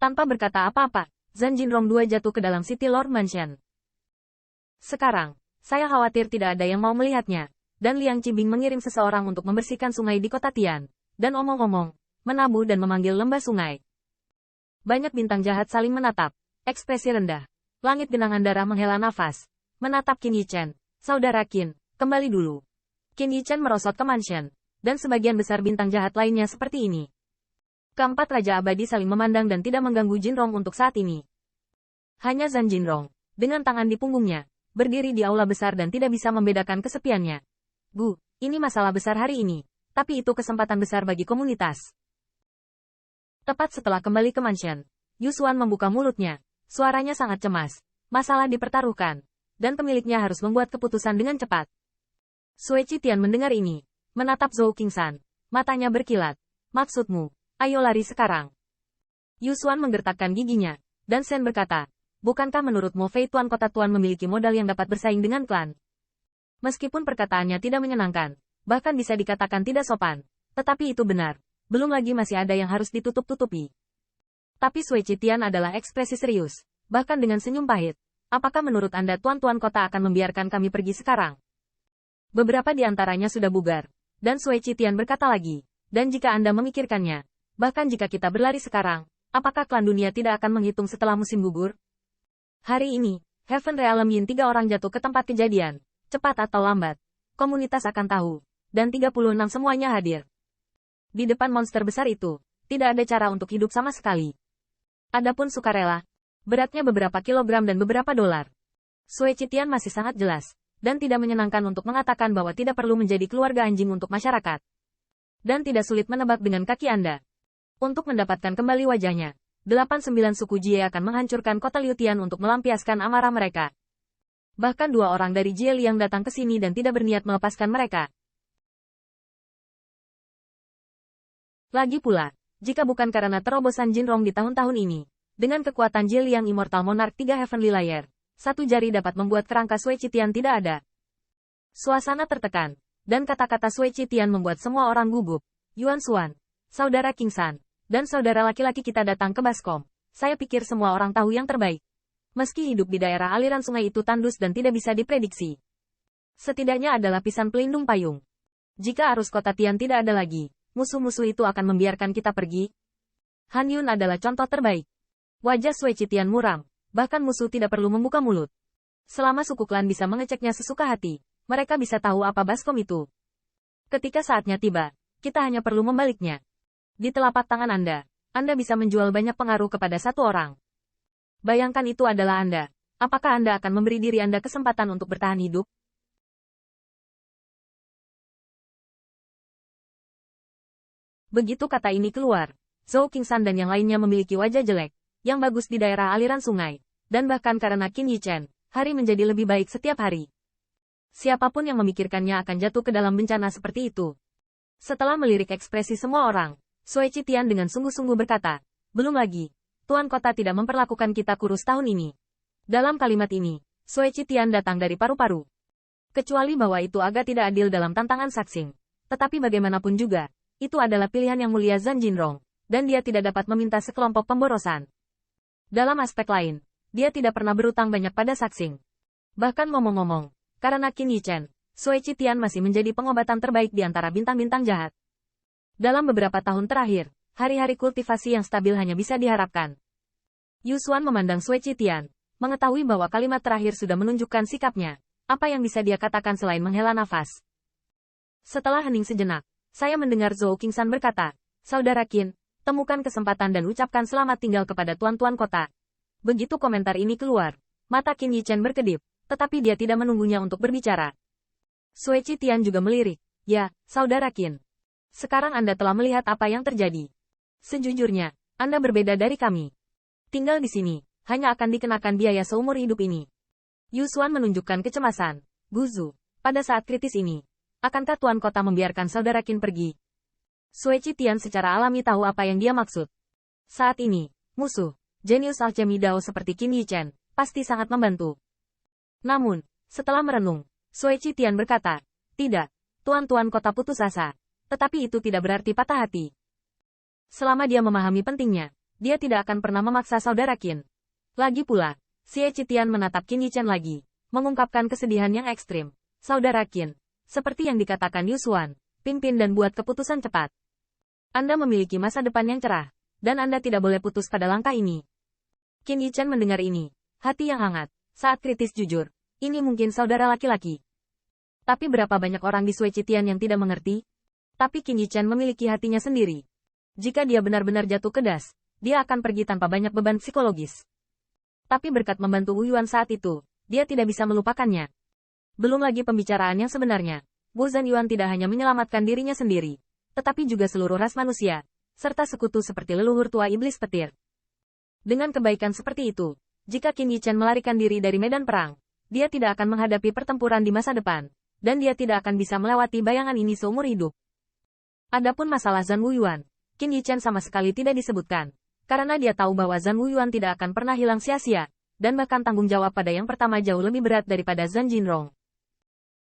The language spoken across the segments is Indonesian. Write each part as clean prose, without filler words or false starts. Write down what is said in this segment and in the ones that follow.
Tanpa berkata apa-apa, Zhan Jinrong II jatuh ke dalam City Lord Mansion. Sekarang, saya khawatir tidak ada yang mau melihatnya, dan Liang Qibing mengirim seseorang untuk membersihkan sungai di kota Tian, dan omong-omong, menabuh dan memanggil lembah sungai. Banyak bintang jahat saling menatap, ekspresi rendah. Langit genangan darah menghela nafas, menatap Qin Yichen. Saudara Qin, kembali dulu. Qin Yichen merosot ke mansion, dan sebagian besar bintang jahat lainnya seperti ini. Keempat Raja Abadi saling memandang dan tidak mengganggu Jinrong untuk saat ini. Hanya Zhan Jinrong, dengan tangan di punggungnya, berdiri di aula besar dan tidak bisa membedakan kesepiannya. Bu, ini masalah besar hari ini, tapi itu kesempatan besar bagi komunitas. Tepat setelah kembali ke mansion, Yusuan membuka mulutnya, suaranya sangat cemas, masalah dipertaruhkan, dan pemiliknya harus membuat keputusan dengan cepat. Sui Qitian mendengar ini, menatap Zhou Qingsan, matanya berkilat. Maksudmu? Ayo lari sekarang. Yusuan menggertakkan giginya, dan Shen berkata, bukankah menurutmu Fei Tuan Kota Tuan memiliki modal yang dapat bersaing dengan klan? Meskipun perkataannya tidak menyenangkan, bahkan bisa dikatakan tidak sopan, tetapi itu benar, belum lagi masih ada yang harus ditutup-tutupi. Tapi Sui Qitian adalah ekspresi serius, bahkan dengan senyum pahit. Apakah menurut Anda Tuan-Tuan Kota akan membiarkan kami pergi sekarang? Beberapa di antaranya sudah bugar, dan Sui Qitian berkata lagi, dan jika Anda memikirkannya, bahkan jika kita berlari sekarang, apakah klan dunia tidak akan menghitung setelah musim gugur? Hari ini, Heaven Realm Yin 3 orang jatuh ke tempat kejadian, cepat atau lambat. Komunitas akan tahu, dan 36 semuanya hadir. Di depan monster besar itu, tidak ada cara untuk hidup sama sekali. Adapun sukarela, beratnya beberapa kilogram dan beberapa dolar. Sui Qitian masih sangat jelas, dan tidak menyenangkan untuk mengatakan bahwa tidak perlu menjadi keluarga anjing untuk masyarakat. Dan tidak sulit menebak dengan kaki Anda. Untuk mendapatkan kembali wajahnya, 89 suku Jie akan menghancurkan kota Liutian untuk melampiaskan amarah mereka. Bahkan 2 orang dari Jie Liang datang ke sini dan tidak berniat melepaskan mereka. Lagi pula, jika bukan karena terobosan Jinrong di tahun-tahun ini, dengan kekuatan Jie Liang Immortal Monarch 3 Heavenly Layer, satu jari dapat membuat kerangka Sui Qitian tidak ada. Suasana tertekan, dan kata-kata Sui Qitian membuat semua orang gugup. Yuan Xuan, Saudara Qingsan, dan saudara laki-laki kita datang ke Baskom. Saya pikir semua orang tahu yang terbaik. Meski hidup di daerah aliran sungai itu tandus dan tidak bisa diprediksi, setidaknya ada lapisan pelindung payung. Jika arus kota Tian tidak ada lagi, musuh-musuh itu akan membiarkan kita pergi. Han Yun adalah contoh terbaik. Wajah Sui Qitian muram, bahkan musuh tidak perlu membuka mulut. Selama suku klan bisa mengeceknya sesuka hati, mereka bisa tahu apa Baskom itu. Ketika saatnya tiba, kita hanya perlu membaliknya. Di telapak tangan Anda bisa menjual banyak pengaruh kepada satu orang. Bayangkan itu adalah Anda. Apakah Anda akan memberi diri Anda kesempatan untuk bertahan hidup? Begitu kata ini keluar, Zhou Qingsan dan yang lainnya memiliki wajah jelek, yang bagus di daerah aliran sungai, dan bahkan karena Qin Yichen, hari menjadi lebih baik setiap hari. Siapapun yang memikirkannya akan jatuh ke dalam bencana seperti itu. Setelah melirik ekspresi semua orang, Sui Qitian dengan sungguh-sungguh berkata, belum lagi, Tuan Kota tidak memperlakukan kita kurus tahun ini. Dalam kalimat ini, Sui Qitian datang dari paru-paru. Kecuali bahwa itu agak tidak adil dalam tantangan saksing. Tetapi bagaimanapun juga, itu adalah pilihan yang mulia Zhan Jinrong, dan dia tidak dapat meminta sekelompok pemborosan. Dalam aspek lain, dia tidak pernah berutang banyak pada saksing. Bahkan ngomong-ngomong, karena Qin Yichen, Sui Qitian masih menjadi pengobatan terbaik di antara bintang-bintang jahat. Dalam beberapa tahun terakhir, hari-hari kultivasi yang stabil hanya bisa diharapkan. Yusuan memandang Sui Qitian, mengetahui bahwa kalimat terakhir sudah menunjukkan sikapnya. Apa yang bisa dia katakan selain menghela nafas? Setelah hening sejenak, saya mendengar Zhou Qingsan berkata, Saudara Qin, temukan kesempatan dan ucapkan selamat tinggal kepada Tuan-Tuan Kota. Begitu komentar ini keluar, mata Qin Yichen berkedip, tetapi dia tidak menunggunya untuk berbicara. Sui Qitian juga melirik, ya, Saudara Qin. Sekarang Anda telah melihat apa yang terjadi. Sejujurnya, Anda berbeda dari kami. Tinggal di sini, hanya akan dikenakan biaya seumur hidup ini. Yusuan menunjukkan kecemasan. Guzu, pada saat kritis ini, akankah Tuan Kota membiarkan Saudara Qin pergi? Sui Qitian secara alami tahu apa yang dia maksud. Saat ini, musuh, jenius alchemy Dao seperti Qin Yichen, pasti sangat membantu. Namun, setelah merenung, Sui Qitian berkata, tidak, Tuan-Tuan Kota putus asa. Tetapi itu tidak berarti patah hati. Selama dia memahami pentingnya, dia tidak akan pernah memaksa saudara Qin. Lagi pula, Xie Qitian menatap Qin Yichen lagi, mengungkapkan kesedihan yang ekstrim. Saudara Qin, seperti yang dikatakan Yu Xuan, pimpin dan buat keputusan cepat. Anda memiliki masa depan yang cerah, dan Anda tidak boleh putus pada langkah ini. Qin Yichen mendengar ini, hati yang hangat, saat kritis jujur, ini mungkin saudara laki-laki. Tapi berapa banyak orang di Sui Qitian yang tidak mengerti? Tapi Qin Yichen memiliki hatinya sendiri. Jika dia benar-benar jatuh ke das, dia akan pergi tanpa banyak beban psikologis. Tapi berkat membantu Wu Yuan saat itu, dia tidak bisa melupakannya. Belum lagi pembicaraan yang sebenarnya, Wu Zanyuan tidak hanya menyelamatkan dirinya sendiri, tetapi juga seluruh ras manusia, serta sekutu seperti leluhur tua iblis petir. Dengan kebaikan seperti itu, jika Qin Yichen melarikan diri dari medan perang, dia tidak akan menghadapi pertempuran di masa depan, dan dia tidak akan bisa melewati bayangan ini seumur hidup. Adapun masalah Zan Wu Yuan, Qin Yichen sama sekali tidak disebutkan, karena dia tahu bahwa Zan Wu Yuan tidak akan pernah hilang sia-sia, dan bahkan tanggung jawab pada yang pertama jauh lebih berat daripada Zan Jinrong.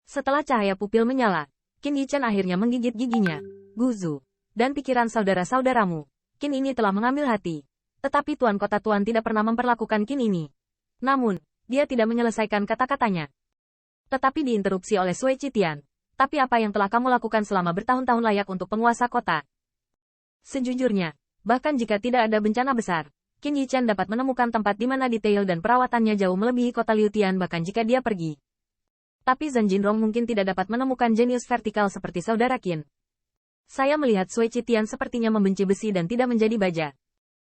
Setelah cahaya pupil menyala, Qin Yichen akhirnya menggigit giginya. Guzu, dan pikiran saudara-saudaramu, Qin ini telah mengambil hati. Tetapi Tuan Kota Tuan tidak pernah memperlakukan Qin ini. Namun, dia tidak menyelesaikan kata-katanya. Tetapi diinterupsi oleh Sui Qitian. Tapi apa yang telah kamu lakukan selama bertahun-tahun layak untuk penguasa kota? Sejujurnya, bahkan jika tidak ada bencana besar, Qin Yichen dapat menemukan tempat di mana detail dan perawatannya jauh melebihi kota Liutian bahkan jika dia pergi. Tapi Zan Jinrong mungkin tidak dapat menemukan jenius vertikal seperti saudara Qin. Saya melihat Sui Qitian sepertinya membenci besi dan tidak menjadi baja.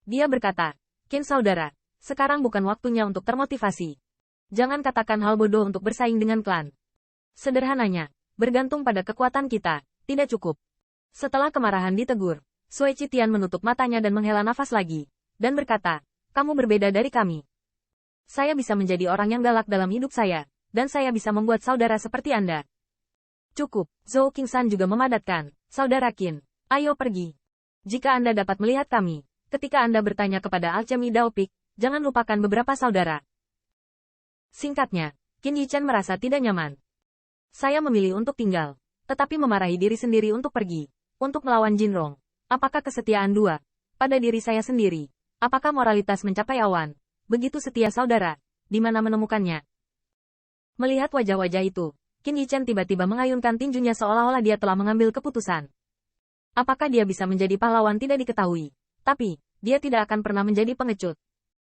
Dia berkata, Qin saudara, sekarang bukan waktunya untuk termotivasi. Jangan katakan hal bodoh untuk bersaing dengan klan. Sederhananya, bergantung pada kekuatan kita, tidak cukup. Setelah kemarahan ditegur, Sui Qitian menutup matanya dan menghela nafas lagi, dan berkata, kamu berbeda dari kami. Saya bisa menjadi orang yang galak dalam hidup saya, dan saya bisa membuat saudara seperti Anda. Cukup, Zhou Qingsan juga memadatkan, saudara Qin, ayo pergi. Jika Anda dapat melihat kami, ketika Anda bertanya kepada Alchemy Daopik, jangan lupakan beberapa saudara. Singkatnya, Qin Yichen merasa tidak nyaman. Saya memilih untuk tinggal, tetapi memarahi diri sendiri untuk pergi, untuk melawan Jinrong. Apakah kesetiaan dua? Pada diri saya sendiri. Apakah moralitas mencapai awan? Begitu setia saudara, di mana menemukannya? Melihat wajah-wajah itu, Qin Yichen tiba-tiba mengayunkan tinjunya seolah-olah dia telah mengambil keputusan. Apakah dia bisa menjadi pahlawan tidak diketahui? Tapi, dia tidak akan pernah menjadi pengecut.